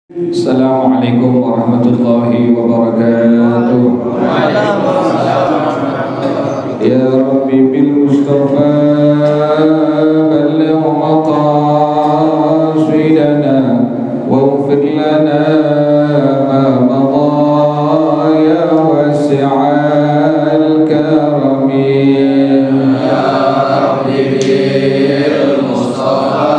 Assalamualaikum warahmatullahi wabarakatuh. Ya Rabbi bil Mustafa balligh maqasidana waghfir lana ma madha ya wasi'al karami. Ya Rabbi bil Mustafa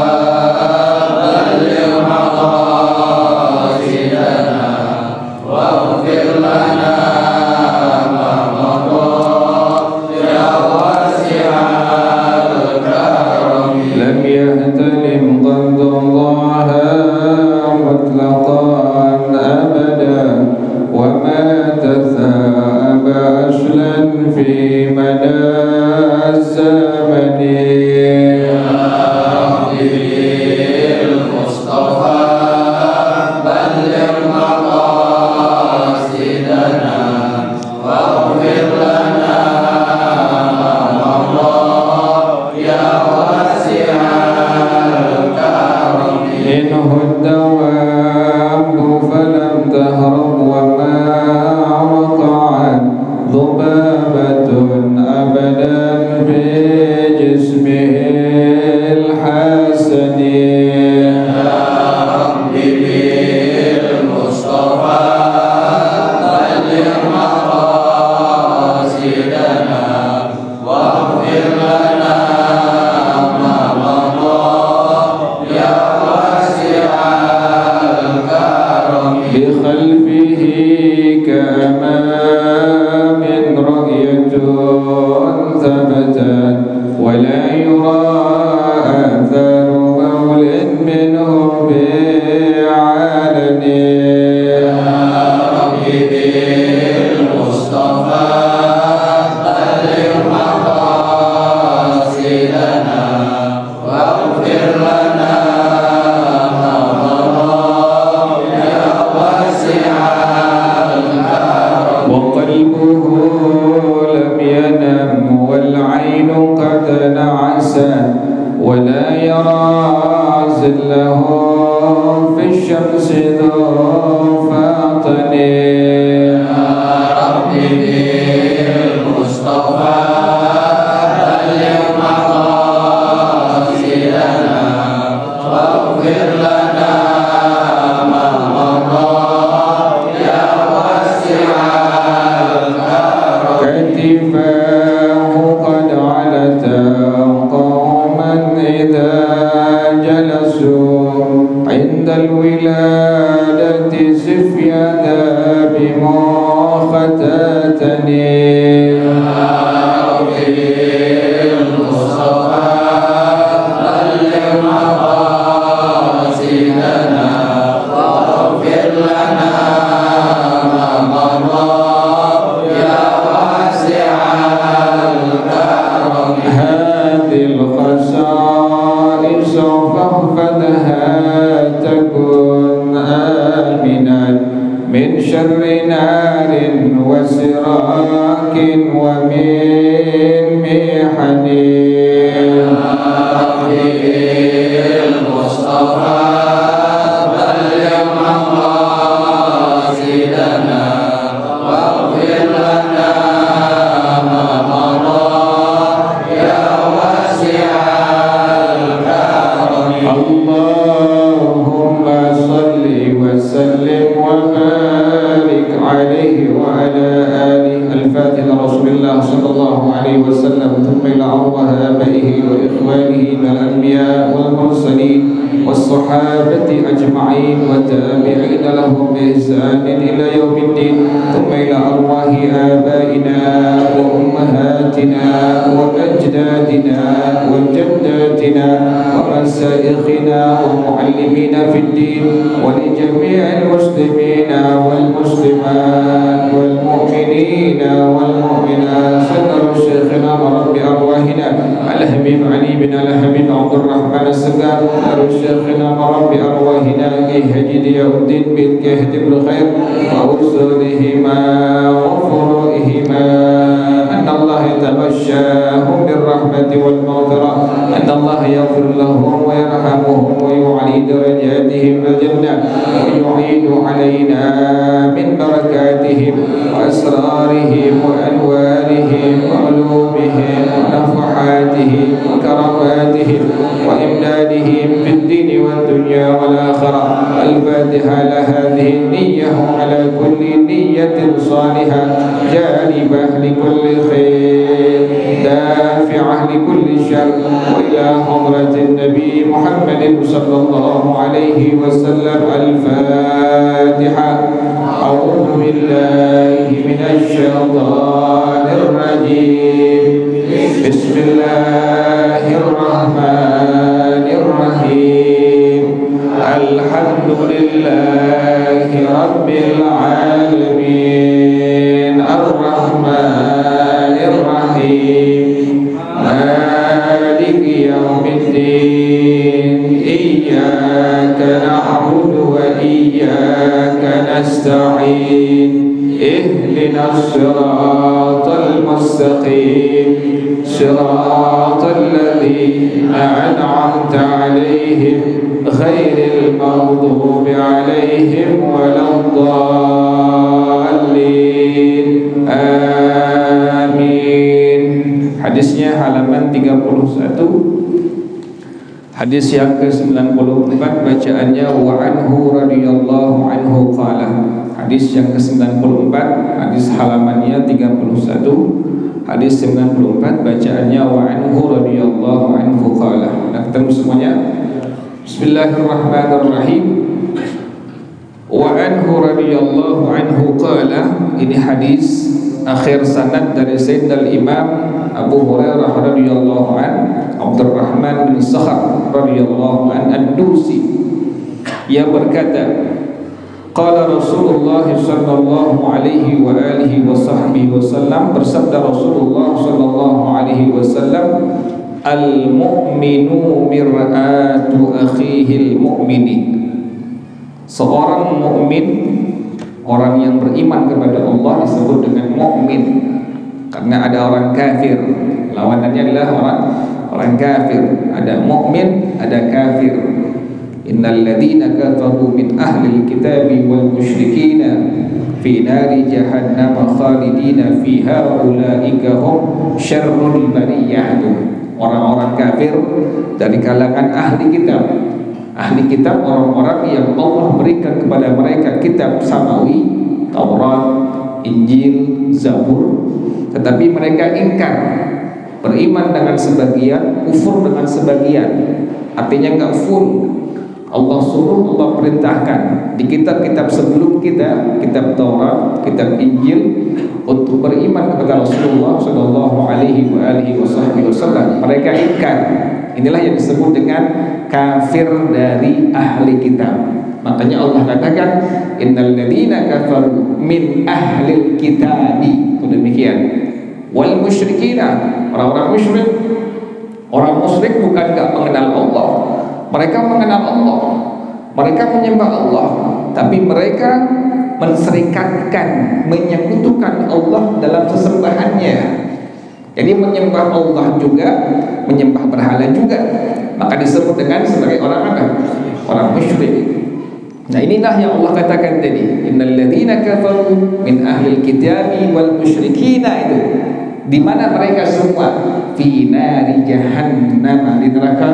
الله يتغشاهم بالرحمة والمغفرة أن الله يغفر لهم ويرحمهم ويعلي درجاتهم في الجنة ويعيد علينا من بركاتهم وأسرارهم وأنوارهم وعلومهم ونفحاتهم وكراماتهم وإمدادهم في الدين والدنيا والآخرة. الفاتحة على هذه النية وعلى كل نية صالحة جالبة لكل خير دافعة لكل شر، وإلى حضرة النبي محمد صلى الله عليه وسلم. الفاتحة. أعوذ بالله من الشيطان الرجيم. بسم الله الرحمن الرحيم. الحمد لله رب العالمين الرحمن الرحيم مالك يوم الدين إياك نعبد وإياك نستعين اهدنا الصراط المستقيم صراط الذين أنعمت عليهم غير المغضوب عليهم ولا الضالين. Amin. Hadisnya halaman 31. Hadis yang ke-94 bacaannya wa anhu radhiyallahu anhu qala. Hadis yang ke-94, hadis halamannya 31. Hadis 94 bacaannya wa anhu radhiyallahu anhu qala. Nah, ketemu semuanya. Bismillahirrahmanirrahim. Wa anhu radhiyallahu anhu qala. Ini hadis akhir sanad dari Sayyidina Imam Abu Hurairah radhiyallahu an, Abdurrahman bin Sakhar radhiyallahu an ad-Dusi. Ia berkata, qala Rasulullah sallallahu alaihi wa alihi wa sahbihi wasallam, bersabda Rasulullah sallallahu alaihi wasallam, al-mu'minu mir'atu akhihi al-mu'mini. Seorang mukmin, orang yang beriman kepada Allah disebut dengan mukmin. Karena ada orang kafir, lawanannya adalah orang kafir. Ada mukmin, ada kafir. Innal ladzina kafaru min ahlil kitabi wal musyrikina fi nari jahannam khalidina fiha ulaika hum syarrul bariyah. Orang-orang kafir dari kalangan ahli kitab. Ahli kitab orang-orang yang Allah berikan kepada mereka kitab samawi, Taurat, Injil, Zabur, tetapi mereka ingkar, beriman dengan sebagian, kufur dengan sebagian. Artinya enggak full. Allah suruh, Allah perintahkan di kitab-kitab sebelum kita, kitab Taurat, kitab Injil, untuk beriman kepada Rasulullah sallallahu alaihi wasallam. Mereka ingkar. Inilah yang disebut dengan kafir dari ahli kitab. Makanya Allah katakan innal ladzina kafaru min ahlil kitabi. Demikian. Wal musyrikina, orang-orang musyrik. Orang musyrik bukan enggak mengenal Allah. Mereka mengenal Allah. Mereka menyembah Allah, tapi mereka menserikatkan, menyekutukan Allah dalam sesembahannya. Jadi menyembah Allah juga, menyembah berhala juga. Maka disebut dengan sebagai orang apa? Orang musyrik. Nah, inilah yang Allah katakan tadi, innal ladzina kafaru min ahlil kitabi wal musyrikina, itu di mana mereka semua fi nari jahannam, di neraka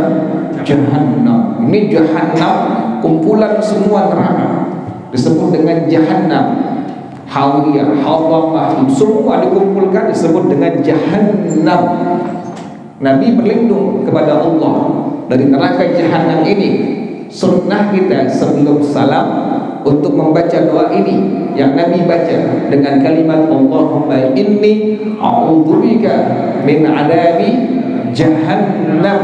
jahannam. Ini jahannam kumpulan semua neraka, disebut dengan jahannam. Hawiyah, hawamah, semua dikumpulkan disebut dengan jahannam. Nabi berlindung kepada Allah dari neraka jahannam ini. Sunnah kita sebelum salam untuk membaca doa ini yang Nabi baca dengan kalimat Allahumma inni a'udzubika min adabi jahannam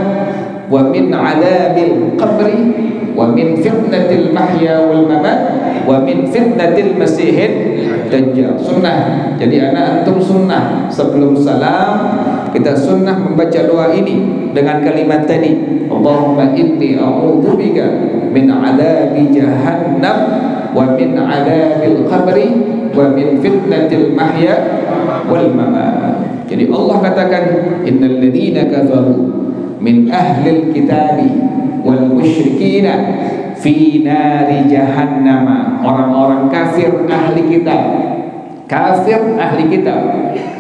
wa min adabil qabri wa min fitnatil mahya wal mamat wa min fitnatil masihid dajjal. Sunnah. Jadi anak antum sunnah sebelum salam kita sunnah membaca doa ini dengan kalimat tadi, Allahumma inni a'udzubika min adabi jahannam wa min adabil qabri wa min fitnatil mahya wal mamat. Jadi Allah katakan, innal ladzina kafaru min ahlil kitabi wal musyrikina fi nari jahannam. Orang-orang kafir ahli kitab, kafir ahli kitab,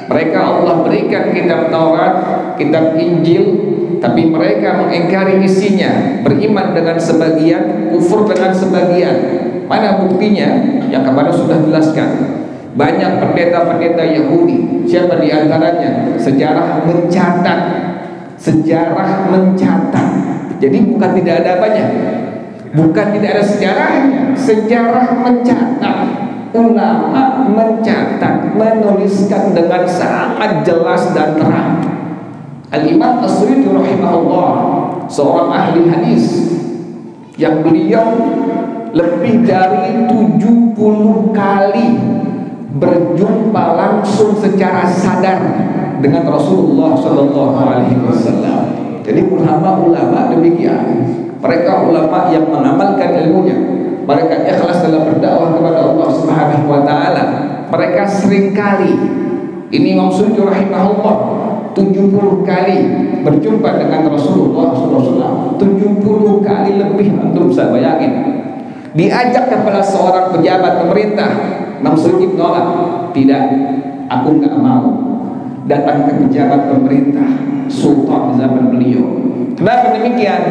mereka Allah berikan kitab Taurat, kitab Injil, tapi mereka mengingkari isinya, beriman dengan sebagian, kufur dengan sebagian. Mana buktinya? Yang kemarin sudah jelaskan. Banyak pendeta-pendeta Yahudi. Siapa di antaranya? Sejarah mencatat. Sejarah mencatat. Jadi bukan tidak ada apanya, bukan tidak ada sejarahnya. Sejarah mencatat. Ulama mencatat, menuliskan dengan sangat jelas dan terang. Al-Imam As-Suyuti rahimahullah, seorang ahli hadis yang beliau lebih dari 70 kali berjumpa langsung secara sadar dengan Rasulullah Sallallahu Alaihi Wasallam. Jadi ulama-ulama demikian, mereka ulama yang mengamalkan ilmunya, mereka ikhlas dalam berdakwah kepada Allah Subhanahu Wa Taala. Mereka sering kali, ini Imam Suyuti rahimahullah 70 kali berjumpa dengan Rasulullah SAW. 70 kali lebih, antum bisa bayangin. Diajak kepada seorang pejabat pemerintah, Imam Suyuti menolak. Tidak, aku nggak mau datang ke pejabat pemerintah, sultan zaman beliau. Kenapa demikian?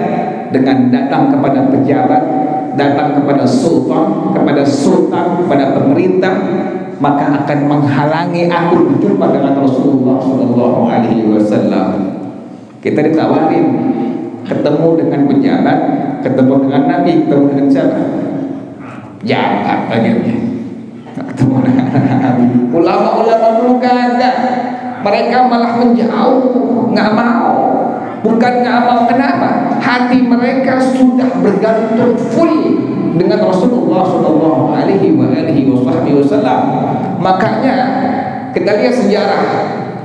Dengan datang kepada pejabat, datang kepada sultan, kepada pemerintah, maka akan menghalangi aku berjumpa dengan Rasulullah Sallallahu Alaihi Wasallam. Kita ditawarin ketemu dengan pejabat, ketemu dengan Nabi, ketemu dengan siapa? Jangan akhirnya ketemu dengan Nabi. Ulama-ulama dulu kagak, mereka malah menjauh, nggak mau. Bukan nggak mau, kenapa? Hati mereka sudah bergantung full dengan Rasulullah Sallallahu Alaihi Wasallam. Makanya kita lihat sejarah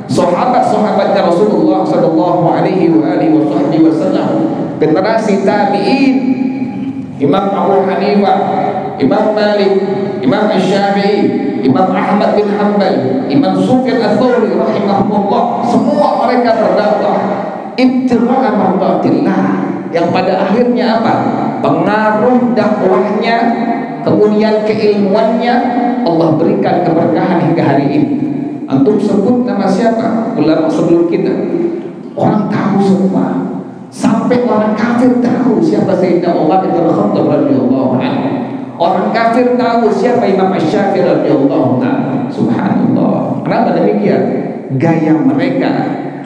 sahabat-sahabatnya Rasulullah Sallallahu Alaihi Wasallam, generasi tabi'in, Imam Abu Hanifah, Imam Malik, Imam Syafi'i, Imam Ahmad bin Hanbal, Imam Sufyan Ats-Tsauri rahimahullah, semua mereka berdakwah ibtigha'a mardatillah, yang pada akhirnya apa? Pengaruh dakwahnya, kemudian keilmuannya Allah berikan keberkahan hingga hari ini. Antum sebut nama siapa? Ulama sebelum kita, orang tahu semua. Sampai orang kafir tahu siapa Sayyidina Umar bin Khattab radhiyallahu anhu. Orang kafir tahu siapa Imam Asy-Syafi'i radhiyallahu ta'ala. Subhanallah. Kenapa demikian? Gaya mereka,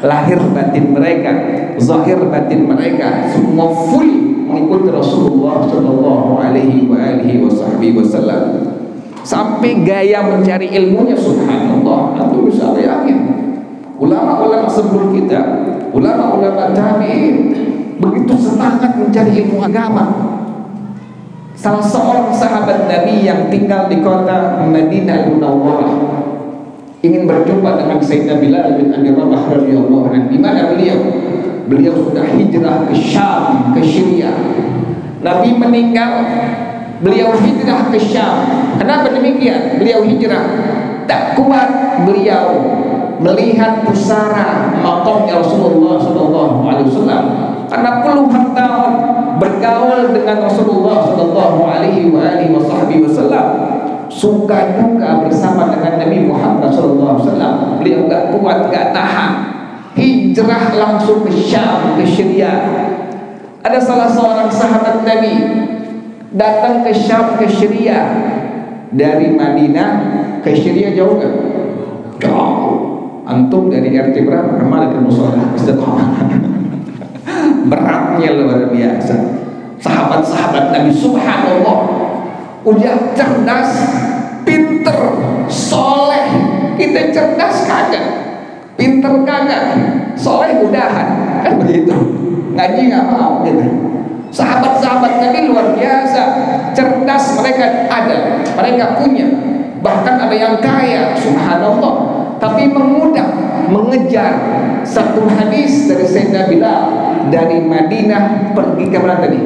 lahir batin mereka, zahir batin mereka, semua full mengikuti Rasulullah Sallallahu Alaihi Wasallam. Sampai gaya mencari ilmunya, subhanallah, antum bisa yakin. Ulama-ulama sebelum kita, ulama-ulama tabi'in begitu semangat mencari ilmu agama. Salah seorang sahabat Nabi yang tinggal di kota Madinah Munawwarah ingin berjumpa dengan Sayyidina Bilal bin Abi Rabah radhiyallahu anhu. Di mana beliau? Beliau sudah hijrah ke Syam, ke Syria. Nabi meninggal, beliau hijrah ke Syam. Kenapa demikian? Beliau hijrah, tak kuat beliau melihat pusara makamnya Rasulullah Sallallahu Alaihi Wasallam, karena puluhan tahun bergaul dengan Rasulullah Sallallahu Alaihi Wasallam, suka duka bersama dengan Nabi Muhammad Sallallahu Alaihi Wasallam. Beliau gak kuat, gak tahan, hijrah langsung ke Syam, ke Syria. Ada salah seorang sahabat Nabi datang ke Syam, ke Syria. Dari Madinah ke Syria jauh gak? Jauh. Antum dari RT berapa? Kemana ke musola? Beratnya luar biasa. Sahabat-sahabat Nabi, subhanallah, udah cerdas, pinter, soleh. Kita cerdas kagak, pinter kagak, soleh udahan, kan begitu. Ngaji nggak mau gitu. Sahabat-sahabat Nabi luar biasa, cerdas, mereka ada, mereka punya, bahkan ada yang kaya, subhanallah. Tapi mengejar satu hadis dari Sayyidina Bilal dari Madinah pergi ke mana tadi?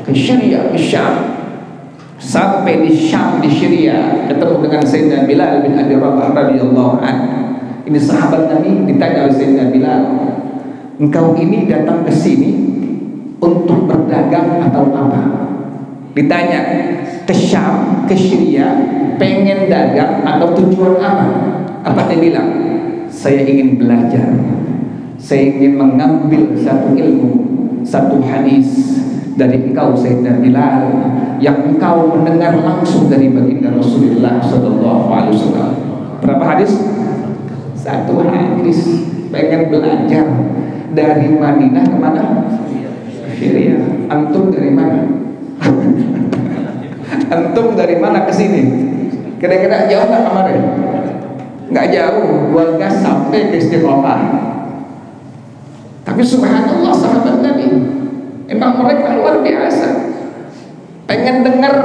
Ke Syria, ke Syam. Sampai di Syam, di Syria, ketemu dengan Sayyidina Bilal bin Abi Rabah radhiyallahu anhu. Ini sahabat Nabi ditanya oleh Sayyidina Bilal, engkau ini datang ke sini untuk berdagang atau apa? Ditanya, ke Syam, ke Syria, pengen dagang atau tujuan apa? Apa dia bilang? Saya ingin belajar, saya ingin mengambil satu ilmu, satu hadis dari engkau Sayyidina Bilal, yang engkau mendengar langsung dari baginda Rasulullah SAW. Berapa hadis? Satu hadis. Pengen belajar dari Madinah kemana? Syria. Antum dari mana? Antum dari mana ke sini? Kira-kira jauh nggak kemarin? Nggak jauh, 2 gas sampai ke Istiqomah. Tapi subhanallah sahabat Nabi, emang mereka luar biasa. Pengen dengar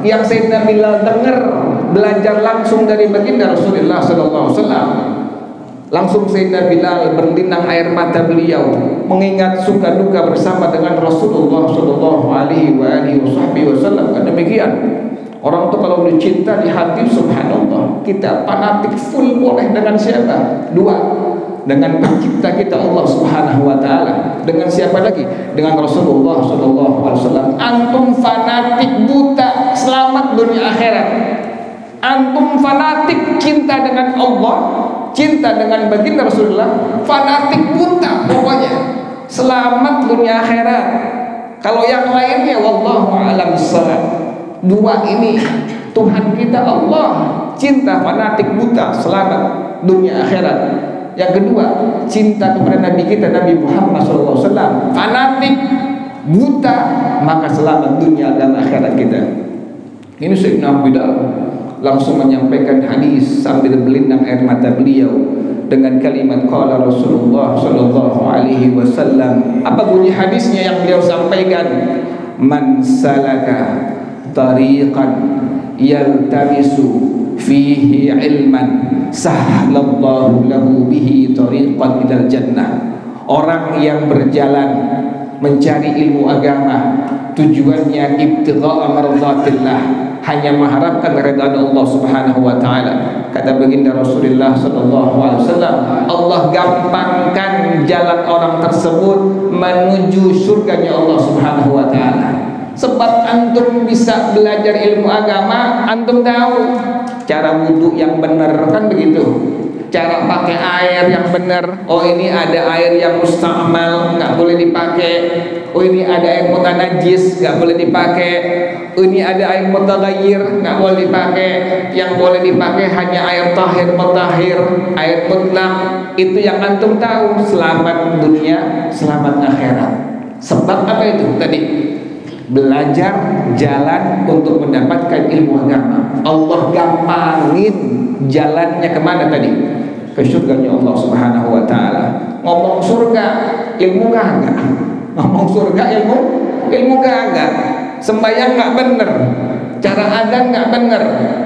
yang Sayyidina Bilal dengar, belajar langsung dari baginda Rasulullah SAW. Langsung Sayyidina Bilal berlinang air mata beliau, mengingat suka duka bersama dengan Rasulullah SAW. Kan demikian. Orang tuh kalau dicinta di hati, subhanallah, kita fanatik full boleh dengan siapa? 2, dengan pencipta kita Allah Subhanahu wa taala. Dengan siapa lagi? Dengan Rasulullah SAW. Antum fanatik buta, selamat dunia akhirat. Antum fanatik cinta dengan Allah, cinta dengan baginda Rasulullah, fanatik buta pokoknya, selamat dunia akhirat. Kalau yang lainnya wallahu a'lam bissawab. 2 ini Tuhan kita Allah, cinta fanatik buta, selamat dunia akhirat. Yang kedua, cinta kepada Nabi kita Nabi Muhammad SAW, fanatik buta, maka selamat dunia dan akhirat kita. Ini Sayyidina Bilal langsung menyampaikan hadis sambil berlinang air mata beliau dengan kalimat qala Rasulullah SAW. Apa bunyi hadisnya yang beliau sampaikan? Man salaka tariqan yaltamisu fihi ilman sahhalallahu lahu bihi tariqan ilal jannah. Orang yang berjalan mencari ilmu agama, tujuannya ibtigha'a mardatillah, hanya mengharapkan ridha Allah Subhanahu wa taala. Kata baginda Rasulullah SAW, Allah gampangkan jalan orang tersebut menuju surganya Allah Subhanahu wa taala. Sebab antum bisa belajar ilmu agama, antum tahu cara wudhu yang benar, kan begitu. Cara pakai air yang benar. Oh, ini ada air yang musta'mal, nggak boleh dipakai. Oh, ini ada air mutanajis, nggak boleh dipakai. Oh, ini ada air mutaghayyir, nggak boleh dipakai. Yang boleh dipakai hanya air tahir, mutahhir, air mutlak. Itu yang antum tahu. Selamat dunia, selamat akhirat. Sebab apa itu tadi? Belajar jalan untuk mendapatkan ilmu agama. Allah gampangin jalannya kemana tadi? Ke surganya Allah Subhanahu wa taala. Ngomong surga, ilmu kagak. Ngomong surga, ilmu kagak. Sembahyang nggak bener, cara adzan nggak bener,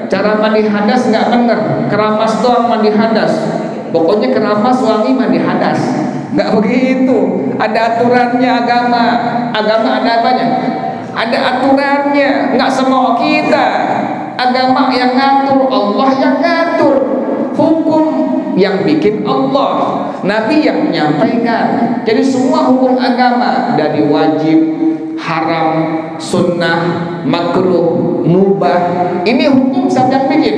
cara mandi hadas nggak bener, keramas doang mandi hadas. Pokoknya keramas wangi mandi hadas. Nggak begitu. Ada aturannya agama. Agama ada apanya? Ada aturannya, nggak semau kita. Agama yang ngatur, Allah yang ngatur. Hukum yang bikin Allah, Nabi yang menyampaikan. Jadi semua hukum agama, dari wajib, haram, sunnah, makruh, mubah, ini hukum siapa yang bikin?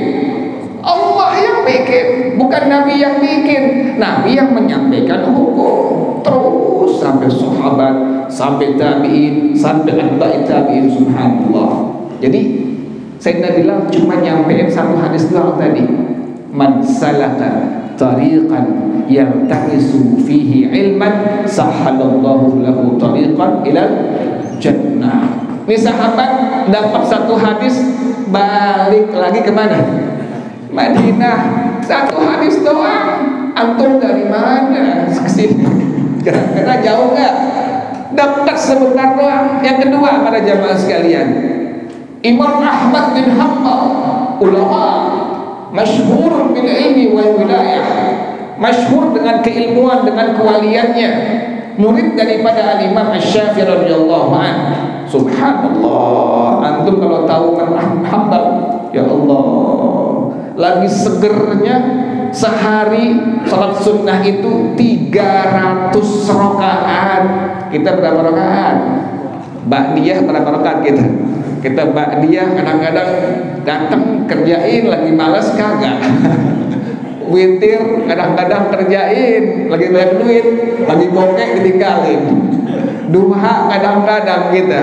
Allah yang bikin, bukan Nabi yang bikin. Nabi yang menyampaikan hukum terus sampai sahabat, sampai tabi'in, sampai atba'i tabi'in, subhanallah. Jadi Sayyidina Bilal cuma nyampein satu hadis doang tadi. Man salaka tariqan yaltamisu fihi ilman sahhalallahu lahu tariqan ilal jannah. Ini sahabat dapat satu hadis, balik lagi kemana? Madinah. Satu hadis doang. Antum dari mana? Kesini. Kira-kira jauh nggak? Dapat sebentar doang. Yang kedua, para jamaah sekalian, Imam Ahmad bin Hanbal, ulama masyhur bil ilmi wal wilayah, masyhur dengan keilmuan, dengan kewaliannya, murid daripada Al-Imam Asy-Syafi'i radhiyallahu anhu. Subhanallah, antum kalau tahu Imam Hanbal, ya Allah, lagi segernya sehari sholat sunnah itu 300 rakaat. Kita berapa rakaat? Ba'diyah berapa rakaat kita? Kita ba'diyah kadang-kadang datang kerjain, lagi malas kagak. Witir kadang-kadang kerjain, lagi banyak duit, lagi bokeh ditinggalin. Duha kadang-kadang kita.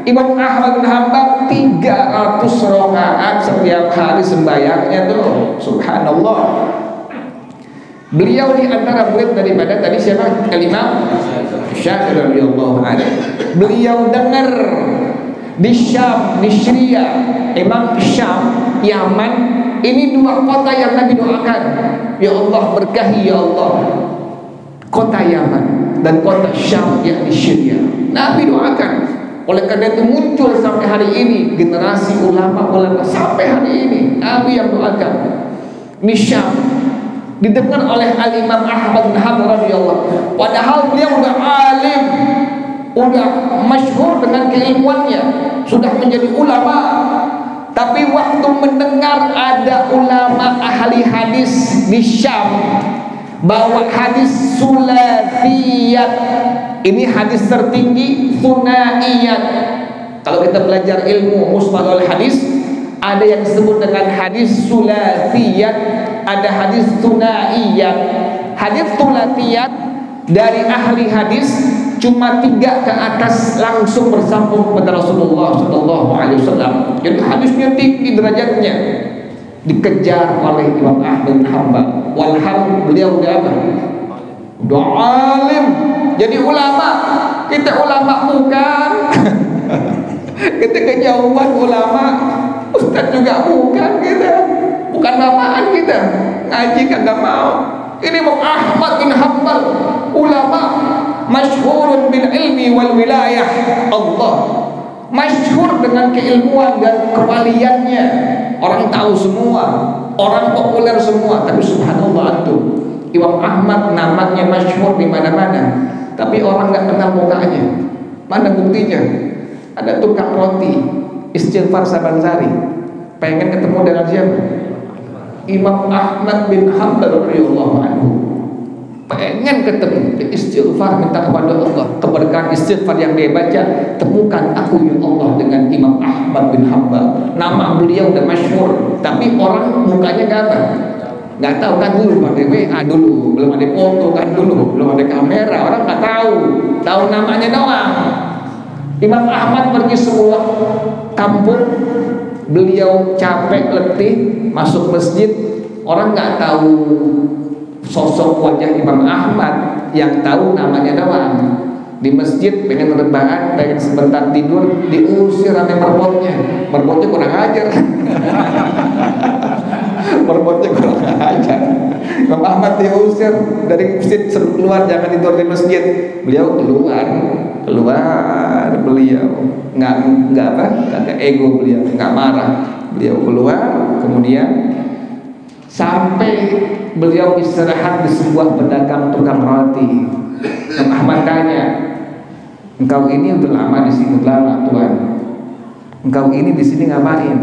Imam Ahmad bin Hanbal 300 rakaat setiap hari sembahyangnya tuh, subhanallah. Beliau di antara murid daripada tadi siapa? Imam Syafi'i radhiyallahu anhu. Beliau dengar di Syam, di Syria, Imam Syam, Yaman, ini dua kota yang Nabi doakan. Ya Allah berkahi ya Allah kota Yaman dan kota Syam yang di Syria. Nabi doakan. Oleh karena itu muncul sampai hari ini generasi ulama-ulama sampai hari ini Nabi yang doakan. Ini Syam didengar oleh Al-Imam Ahmad bin Hanbal radhiyallahu. Padahal beliau udah alim, udah masyhur dengan keilmuannya, sudah menjadi ulama. Tapi waktu mendengar ada ulama ahli hadis di Syam bawa hadis sulathiyat, ini hadis tertinggi, thunaiyat. Kalau kita belajar ilmu mustalahul hadis, ada yang disebut dengan hadis sulathiyat, ada hadis thunaiyat. Hadis sulathiyat dari ahli hadis cuma 3 ke atas langsung bersambung kepada Rasulullah SAW. Jadi hadisnya tinggi derajatnya, dikejar oleh Imam Ahmad bin Hanbal. Walhal beliau udah apa? Udah alim, jadi ulama. Kita ulama bukan. Kita kejauhan ulama, ustaz juga bukan kita. Bukan bapaan kita, ngaji kagak mau. Ini Imam Ahmad bin Hanbal, ulama masyhurun bil ilmi wal wilayah. Allah masyhur dengan keilmuan dan kewaliannya. Orang tahu semua, orang populer semua. Tapi subhanallah antum, Imam Ahmad namanya masyhur di mana-mana, tapi orang nggak kenal mukanya. Mana buktinya? Ada tukang roti istighfar saban sari, pengen ketemu dengan siapa? Imam Ahmad bin Hanbal radhiyallahu anhu. Pengen ketemu, istighfar, minta kepada Allah keberkahan istighfar yang dia baca. Temukan aku ya Allah dengan Imam Ahmad bin Hanbal. Nama beliau udah masyhur, tapi orang mukanya nggak apa, nggak tahu kan. Dulu pada WA dulu, belum ada foto kan, dulu belum ada kamera, orang nggak tahu namanya doang. Imam Ahmad pergi sebuah kampung, beliau capek letih masuk masjid, orang nggak tahu sosok wajah Imam Ahmad, yang tahu namanya doang. Di masjid pengen rebahan, pengen sebentar tidur, diusir sama merbotnya kurang ajar. Merbotnya kurang ajar. Imam Ahmad diusir dari masjid, suruh keluar, jangan tidur di masjid. Beliau keluar beliau nggak apa, kagak ego, beliau nggak marah, beliau keluar. Kemudian sampai beliau istirahat di sebuah pedagang tukang roti. Imam Ahmad tanya, engkau ini udah lama di sini? Lama Tuhan. Engkau ini di sini ngapain?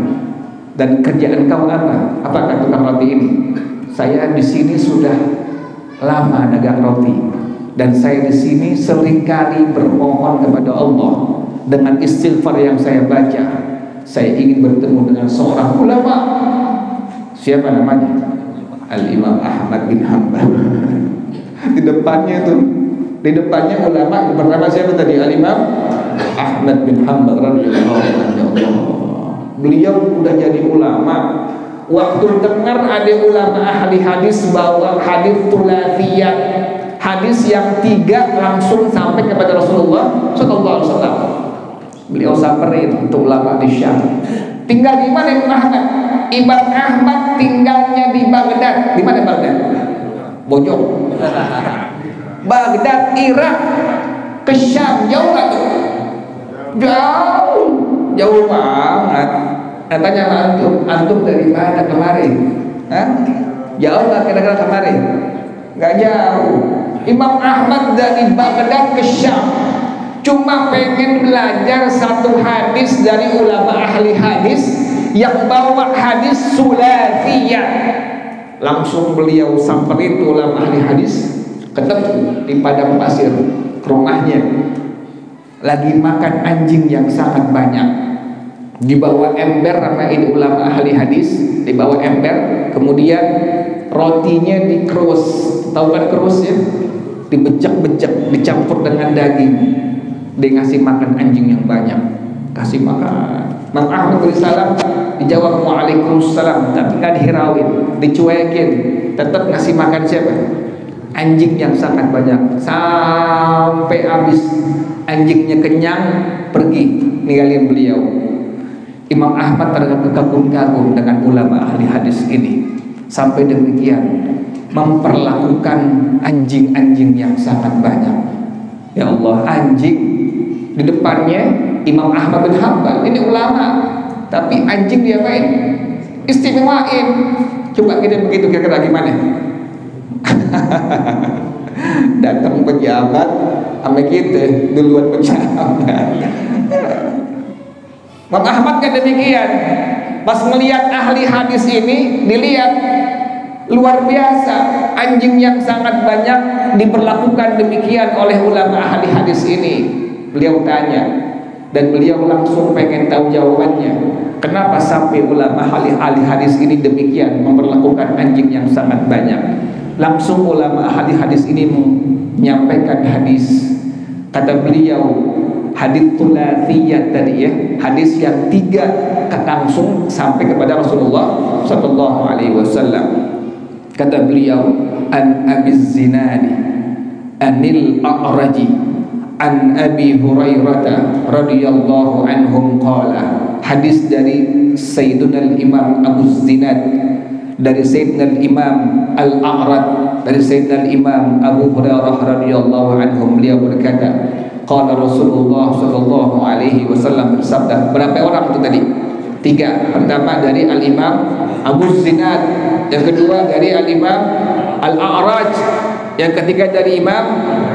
Dan kerjaan kau apa? Apakah tukang roti ini? Saya di sini sudah lama dagang roti, dan saya di sini seringkali bermohon kepada Allah dengan istighfar yang saya baca. Saya ingin bertemu dengan seorang ulama. Siapa namanya? Al-Imam Ahmad bin Hanbal. Di depannya ulama bernama siapa tadi? Al-Imam Ahmad bin Hanbal radhiyallahu anhu. Beliau udah jadi ulama. Waktu dengar ada ulama ahli hadis bawa hadis tulathiyat, hadis yang 3 langsung sampai kepada Rasulullah sallallahu alaihi wasallam, beliau samperin untuk ulama di Syam. Tinggal di mana Imam Ahmad? Imam Ahmad tinggalnya di Baghdad. Di mana Baghdad? Bojong. Baghdad, Irak, ke Syam jauh nggak tuh? Jauh banget. Tanya antum dari mana kemarin? Jauh nggak kira-kira kemarin? Nggak jauh. Imam Ahmad dari Baghdad ke Syam cuma pengen belajar satu hadis dari ulama ahli hadis yang bawa hadis sulathiyah. Langsung beliau samperin ulama ahli hadis, ketemu di padang pasir rumahnya, lagi makan anjing yang sangat banyak. Dibawa ember sama ini ulama ahli hadis, dibawa ember, kemudian rotinya dikerus, tahu kan kerus ya? Dibejek-bejek, dicampur dengan daging, dia ngasih makan anjing yang banyak, kasih makan. Mang Ahmad bin Salam dijawab waalaikumsalam, tapi nggak dihirauin, dicuekin, tetap ngasih makan siapa? Anjing yang sangat banyak, sampai habis anjingnya kenyang, pergi ninggalin beliau. Imam Ahmad terkagum-kagum dengan ulama ahli hadis ini, sampai demikian memperlakukan anjing-anjing yang sangat banyak. Ya Allah, anjing di depannya Imam Ahmad bin Hanbal, ini ulama, tapi anjing diapain? Istimewain. Coba kita begitu kira-kira gimana? Datang pejabat sama kita duluan pejabat. Imam Ahmad kan demikian. Pas melihat ahli hadis ini, dilihat luar biasa, anjing yang sangat banyak diperlakukan demikian oleh ulama ahli hadis ini. Beliau tanya, dan beliau langsung pengen tahu jawabannya. Kenapa sampai ulama ahli hadis ini demikian memperlakukan anjing yang sangat banyak? Langsung ulama ahli hadis ini menyampaikan hadis. Kata beliau, hadits thulatsiyah tadi ya, hadis yang 3 langsung sampai kepada Rasulullah sallallahu alaihi wasallam. Kata beliau, an Abiz Zinadi anil A'raji an Abi Hurairah radhiyallahu anhum qala. Hadis dari Sayyiduna Imam Abu Zinad, dari Sayyidina Imam Al-A'raj, dari Sayyidina Imam Abu Hurairah radhiyallahu anhum, beliau berkata, qala Rasulullah sallallahu alaihi wasallam bersabda. Berapa orang itu tadi? 3. Pertama dari Al-Imam Abu Zinad, yang kedua dari Al-Imam Al-A'raj, yang ketiga dari Imam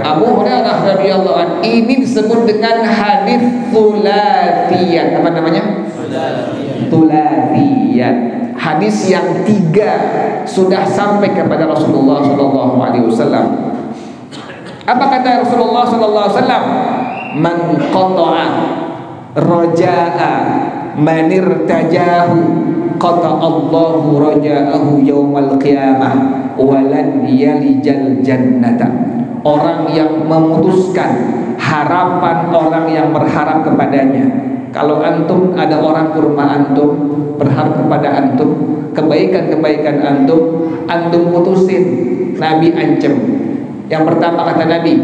Abu Hurairah radhiyallahu anhu. Ini disebut dengan hadis thulatsiyah. Apa namanya? Thulatsiyah. Hadis yang 3 sudah sampai kepada Rasulullah sallallahu alaihi wasallam. Apa kata Rasulullah sallallahu alaihi wasallam? Man qata'a raja'a man irtajahu qata Allahu raja'ahu yaumal qiyamah walan yalijal jannata. Orang yang memutuskan harapan orang yang berharap kepadanya. Kalau antum ada orang ke rumah antum berharap kepada antum kebaikan-kebaikan antum putusin, Nabi ancam. Yang pertama kata Nabi,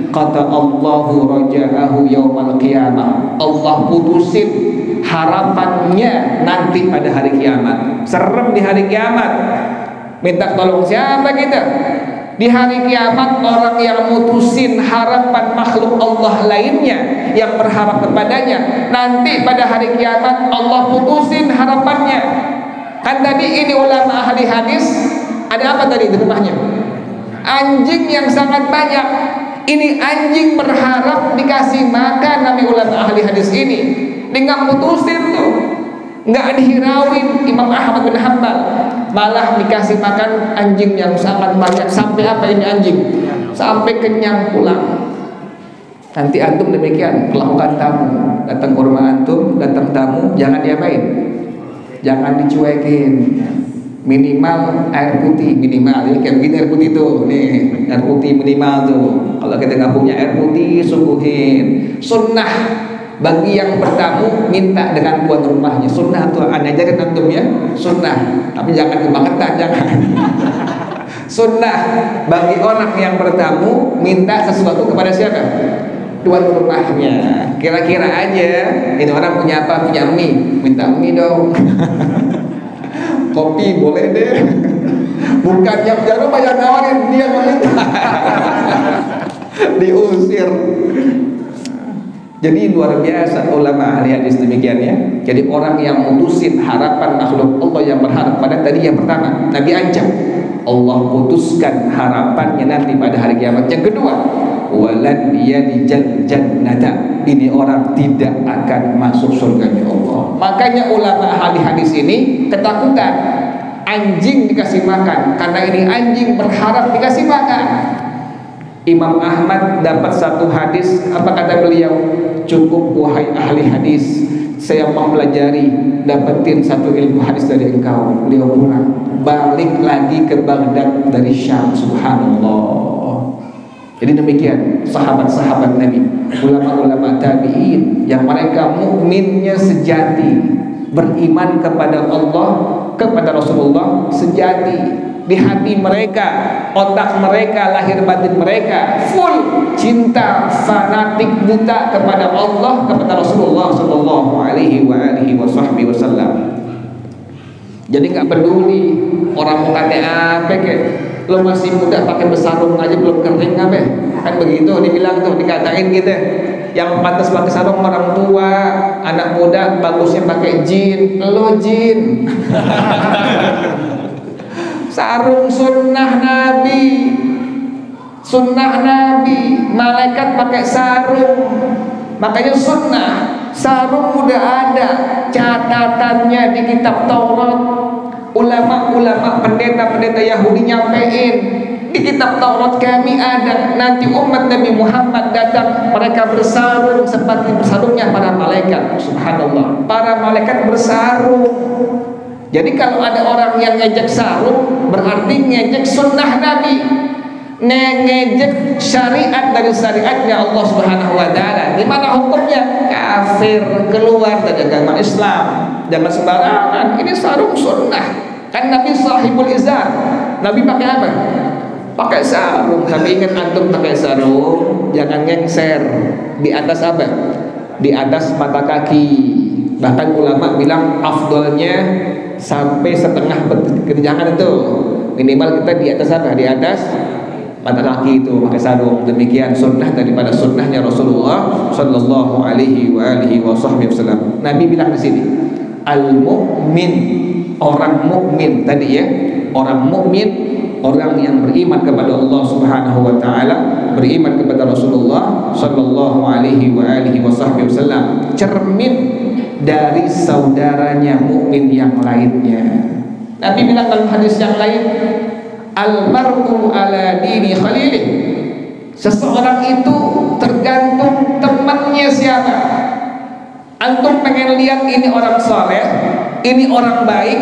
kata Allahu raja'ahu yaumal qiyamah, Allah putusin harapannya nanti pada hari kiamat. Serem di hari kiamat. Minta tolong siapa kita? Di hari kiamat orang yang mutusin harapan makhluk Allah lainnya yang berharap kepadanya, nanti pada hari kiamat Allah putusin harapannya. Kan tadi ini ulama ahli hadis, ada apa tadi di rumahnya? Anjing yang sangat banyak. Ini anjing berharap dikasih makan Nabi ulama ahli hadis ini. Dia nggak putusin tuh, nggak dihirauin Imam Ahmad bin Hanbal, malah dikasih makan anjing yang sangat banyak. Sampai apa ini anjing? Sampai kenyang pulang. Nanti antum demikian melakukan tamu, datang ke rumah antum, datang tamu, jangan diapain? Jangan dicuekin. Minimal air putih, minimal ya, kayak begini air putih tuh, nih air putih minimal tuh. Kalau kita nggak punya air putih, suguhin. Sunnah bagi yang bertamu minta dengan tuan rumahnya. Sunnah tuh, anda ajarin antum ya, sunnah. Tapi jangan kebangetan, jangan. Sunnah bagi orang yang bertamu minta sesuatu kepada siapa? Tuan rumahnya. Kira-kira aja, ini orang punya apa? Punya mie, minta mie dong. Kopi boleh deh. Bukan yang punya rumah yang nawarin, dia meminta. Diusir. Jadi luar biasa ulama ahli hadis demikian ya. Jadi orang yang mutusin harapan makhluk Allah yang berharap pada tadi yang pertama, Nabi ancam Allah putuskan harapannya nanti pada hari kiamat. Yang kedua, walan yalijal jannata, ini orang tidak akan masuk surganya Allah. Makanya ulama ahli hadis ini ketakutan anjing dikasih makan, karena ini anjing berharap dikasih makan. Imam Ahmad dapat satu hadis, apa kata beliau? Cukup wahai ahli hadis, saya mau pelajari, dapetin satu ilmu hadis dari engkau. Beliau pulang, balik lagi ke Baghdad dari Syam. Subhanallah. Jadi demikian sahabat-sahabat Nabi, ulama-ulama tabi'in yang mereka mukminnya sejati, beriman kepada Allah, kepada Rasulullah sejati. Di hati mereka, otak mereka, lahir batin mereka full cinta fanatik buta kepada Allah, kepada Rasulullah sallallahu alaihi wasallam. Jadi nggak peduli orang mau kata apa kek, lo masih muda pakai besarung aja belum kering apa? Kan begitu dibilang tuh, dikatain gitu. Yang pantas pakai sarung orang tua, anak muda bagusnya pakai jin, lo jin. Sarung sunnah Nabi, sunnah Nabi, malaikat pakai sarung. Makanya sunnah, sarung udah ada catatannya di kitab Taurat. Ulama-ulama, pendeta-pendeta Yahudi nyampein, di kitab Taurat kami ada, nanti umat Nabi Muhammad datang, mereka bersarung seperti bersarungnya para malaikat. Subhanallah, para malaikat bersarung. Jadi kalau ada orang yang ngejek sarung, berarti ngejek sunnah Nabi, ngejek syariat dari syariatnya Allah Subhanahu wa taala. Gimana hukumnya? Kafir, keluar dari agama Islam. Jangan sembarangan. Ini sarung sunnah. Kan Nabi sahibul izar. Nabi pakai apa? Pakai sarung. Tapi ingat, antum pakai sarung jangan ngengser di atas apa? Di atas mata kaki. Bahkan ulama bilang afdolnya sampai setengah kekenjangan itu, minimal kita di atas apa? Di atas mata kaki itu pakai sarung. Demikian sunnah daripada sunnahnya Rasulullah sallallahu alaihi wasallam. Nabi bilang di sini, al mukmin, orang mukmin tadi ya, orang mukmin, orang yang beriman kepada Allah Subhanahu wa taala, beriman kepada Rasulullah sallallahu alaihi wasallam, cermin dari saudaranya mukmin yang lainnya. Nabi bilang dalam hadis yang lain, al-mar'u ala dini khalilih. Seseorang itu tergantung temannya siapa. Antum pengen lihat ini orang soleh, ini orang baik,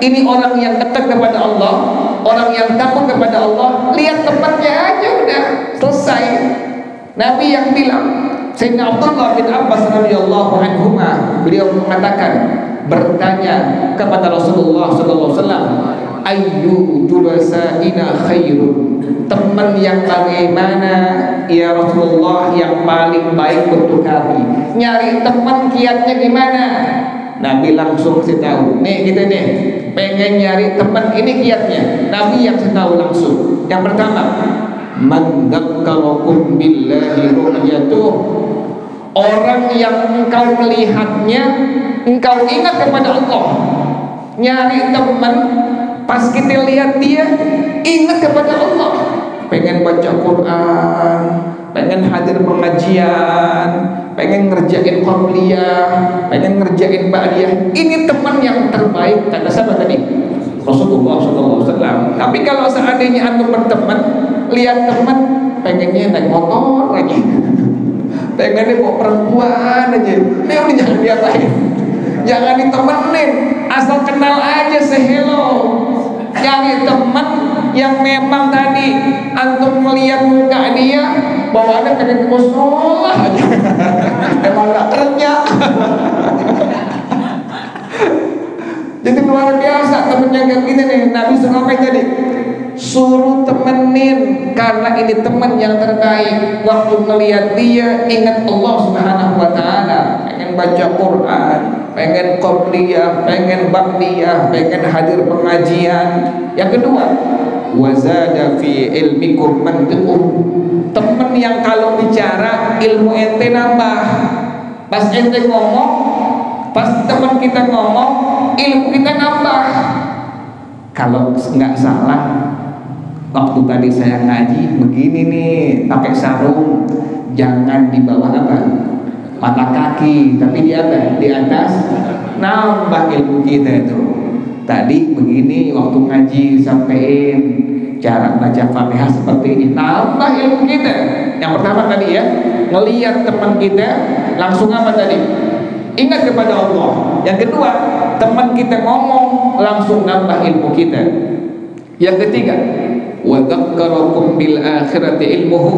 ini orang yang dekat kepada Allah, orang yang takut kepada Allah, lihat temannya aja udah selesai. Nabi yang bilang, Sayyidina Abdullah bin Abbas radhiyallahu anhuma, beliau mengatakan, bertanya kepada Rasulullah sallallahu alaihi wasallam, ayyu julasaina khairun, teman yang bagaimana ya Rasulullah yang paling baik untuk kami? Nyari teman kiatnya gimana? Nabi langsung kasih tahu, nih kita nih pengen nyari teman, ini kiatnya. Nabi yang kasih tahu langsung. Yang pertama, man dzakarakum billahi ru'yatuh, orang yang engkau melihatnya, engkau ingat kepada Allah. Nyari teman, pas kita lihat dia, ingat kepada Allah. Pengen baca Quran, pengen hadir pengajian, pengen ngerjain qabliyah, pengen ngerjain ba'diyah. Ini teman yang terbaik, kata siapa tadi? Rasulullah SAW. Tapi kalau seandainya antum berteman, lihat teman pengennya naik motor lagi, pengennya bawa perempuan aja, ini udah jangan diapain, jangan ditemenin, asal kenal aja, say hello. Cari teman yang memang tadi antum melihat muka dia, bawaannya pengen musola aja, emang gak kerja. Jadi luar biasa temennya kayak gini nih. Nabi suruh apa tadi? Suruh temenin, karena ini teman yang terbaik. Waktu melihat dia, ingat Allah Subhanahu wa taala, pengen baca Quran, pengen qabliyah, pengen ba'diyah, pengen hadir pengajian. Yang kedua, wazada fi ilmikum mantiqum, teman yang kalau bicara ilmu ente nambah. Pas ente ngomong, pas teman kita ngomong, ilmu kita nambah. Kalau nggak salah, waktu tadi saya ngaji begini nih, pakai sarung, jangan di bawah apa? Mata kaki, tapi di apa? Di atas. Nambah ilmu kita itu. tadi begini waktu ngaji sampein cara baca Fatihah seperti ini, nambah ilmu kita. Yang pertama tadi ya, ngelihat teman kita langsung apa tadi? Ingat kepada Allah. Yang kedua, teman kita ngomong langsung nambah ilmu kita. Yang ketiga, wa dzakkarakum bil akhirati ilmuhu,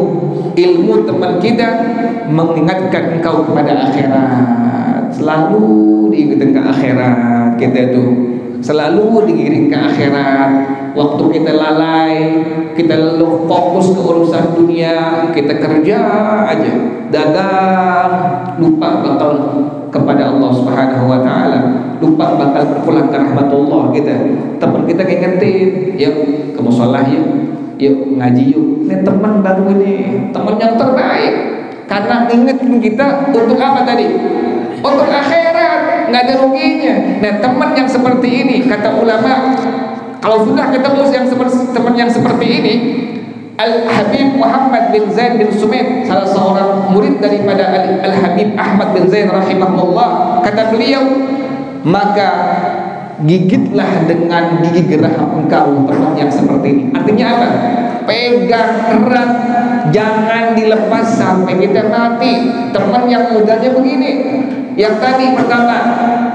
ilmu teman kita mengingatkan engkau kepada akhirat. Selalu diingatkan ke akhirat kita tuh, selalu digiring ke akhirat. Waktu kita lalai, kita fokus ke urusan dunia, kita kerja aja, dagang, lupa bakal kepada Allah Subhanahu wa taala, lupa bakal berpulang ke rahmatullah kita. Teman kita ngingetin, yuk ke musholah yuk ngaji yuk. Ini teman baru ini, teman yang terbaik. Karena ingetin kita untuk apa tadi? Untuk akhirat, nggak ada ruginya. Nah, teman yang seperti ini, kata ulama, kalau sudah ketemu teman yang seperti ini, Al-Habib Muhammad bin Zaid bin Sumait, salah seorang murid daripada Al-Habib Ahmad bin Zaid rahimahullah, kata beliau, maka gigitlah dengan gigi geraham engkau teman yang seperti ini. Artinya apa? Pegang erat, jangan dilepas sampai kita mati. Teman yang mudahnya begini. Yang tadi pertama,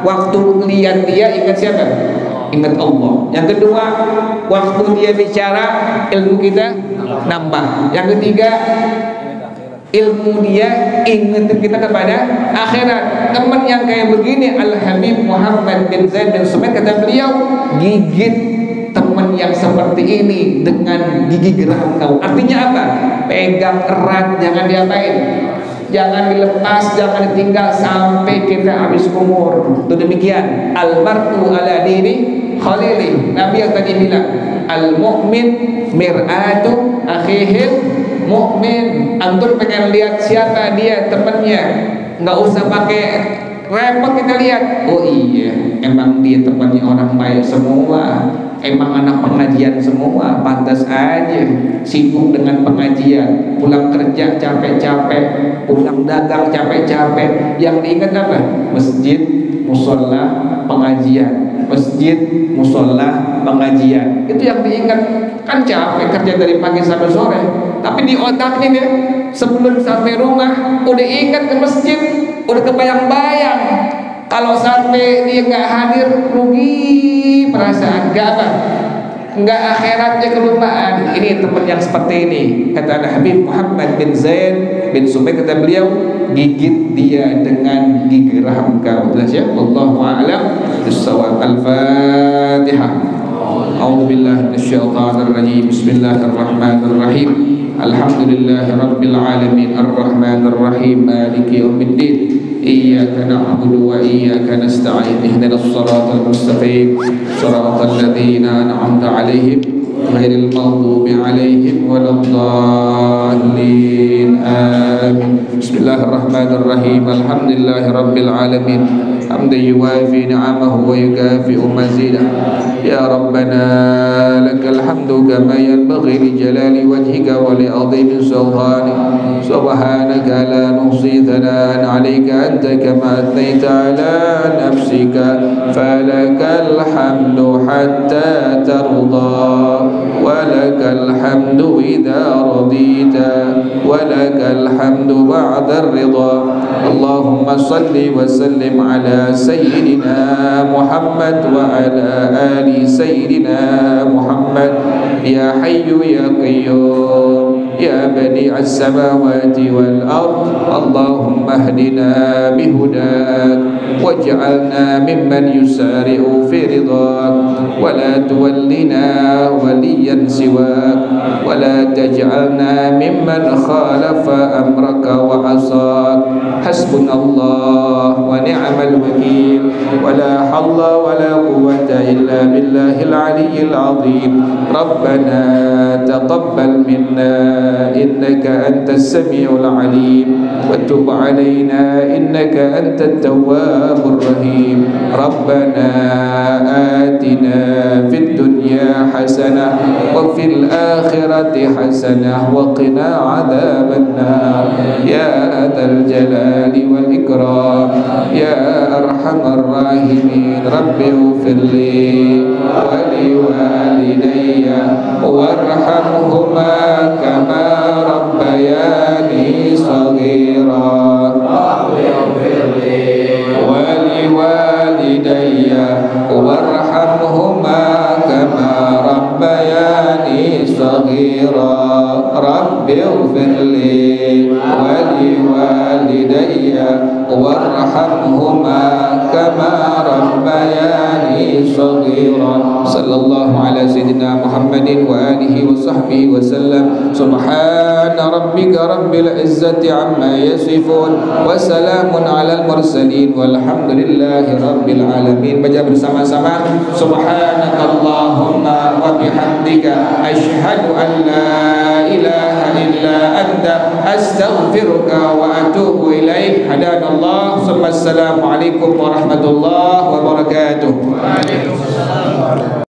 waktu lihat dia ingat siapa? Ingat Allah. Yang kedua, waktu dia bicara ilmu kita nambah. Yang ketiga, ilmu dia ingat kita kepada akhirat. Teman yang kayak begini, Al-Habib Muhammad bin Zaid bin Sumait, kata beliau, gigit teman yang seperti ini dengan gigi geraham kau. Artinya apa? Pegang erat, jangan diapain, jangan dilepas, jangan ditinggal sampai kita habis umur. Itu demikian. Al-mar'u ala dini khalili. Nabi yang tadi bilang, al-mu'min mir'atu akhihil mu'min. Antum pengen lihat siapa dia temannya, nggak usah pakai repot kita lihat. Oh iya, emang dia temannya orang baik semua, emang anak pengajian semua, pantas aja sibuk dengan pengajian, pulang kerja capek-capek, pulang dagang capek-capek, yang diingat apa? Masjid, musola, pengajian, masjid, musola, pengajian, itu yang diingat. Kan capek kerja dari pagi sampai sore, tapi di otaknya dia sebelum sampai rumah udah ingat ke masjid, udah kebayang-bayang. Kalau sampai dia nggak hadir, rugi perasaan, nggak akhiratnya kelupaan. Ini teman yang seperti ini. Kata Al-Habib Muhammad bin Zaid bin Sumait, kata beliau, gigit dia dengan gigi geraham kau. Jelas ya? Wallahu a'lam bissawab. Al-Fatihah. A'udzubillahi minasyaitonir rajim. Bismillahirrahmanirrahim. Alhamdulillahi rabbil alamin, arrahmanir rahim, maliki yaumiddin. Iyyaka na'budu wa iyyaka nasta'in. Ihdinas siratal mustaqim, siratal ladzina an'amta 'alaihim ghairil maghdubi 'alaihim waladdallin. Amin. Bismillahirrahmanirrahim. Alhamdulillahi rabbil alamin. Hamdan yuwafi ni'amahu wa yukafi'u mazidah. Ya Rabbana lakal hamdu kama yanbaghi li jalali wajhika wa li 'azimi sultanik. Subhanaka la nuhsi thana'an 'alaika anta kama athnayta 'ala nafsika. Falakal hamdu hatta tarda wa lakal hamdu idza radita wa lakal hamdu ba'da ar-ridha. Allahumma salli wa sallim 'ala sayyidina Muhammad wa 'ala ali sayyidina Muhammad. Ya hayyu ya qayyum ya badi'as samawati wal ard. Allahumma hdina bihudak waj'alna mimman yusari'u fi ridak wa la tuwallina waliyan siwak wa la taj'alna mimman khalafa amraka wa asak. Hasbunallah wa ni'mal wakil wa la hawla wa la quwwata illa billahil aliyyil azim. Rabbana taqabbal minna innaka antas samiul alim wa tub alaina innaka antat tawwabur rahim. Rabbana atina fid dunya حسنة وفي الآخرة حسنة وقنا عذاب النار يا ذا الجلال والإكرام يا أرحم الراحمين رب اغفر لي ولوالدي وارحمهما كما ربياني صغيرا ولوالدي وارحمهما كما ربياني صغيرا رب اغفر لي ولوالدي وارحمهما كما ربياني صغيرا صلى الله على سيدنا محمد وآله وصحبه وسلم سبحان ربك رب العزة عما يصفون وسلام على المرسلين والحمد لله رب العالمين. Baca bersama-sama subhanakallahumma wa bihamdika asyhadu an la ilaha illa anta astaghfiruka wa atubu ilaik. Hadanallah. Assalamualaikum warahmatullahi wabarakatuh. Waalaikumsalam.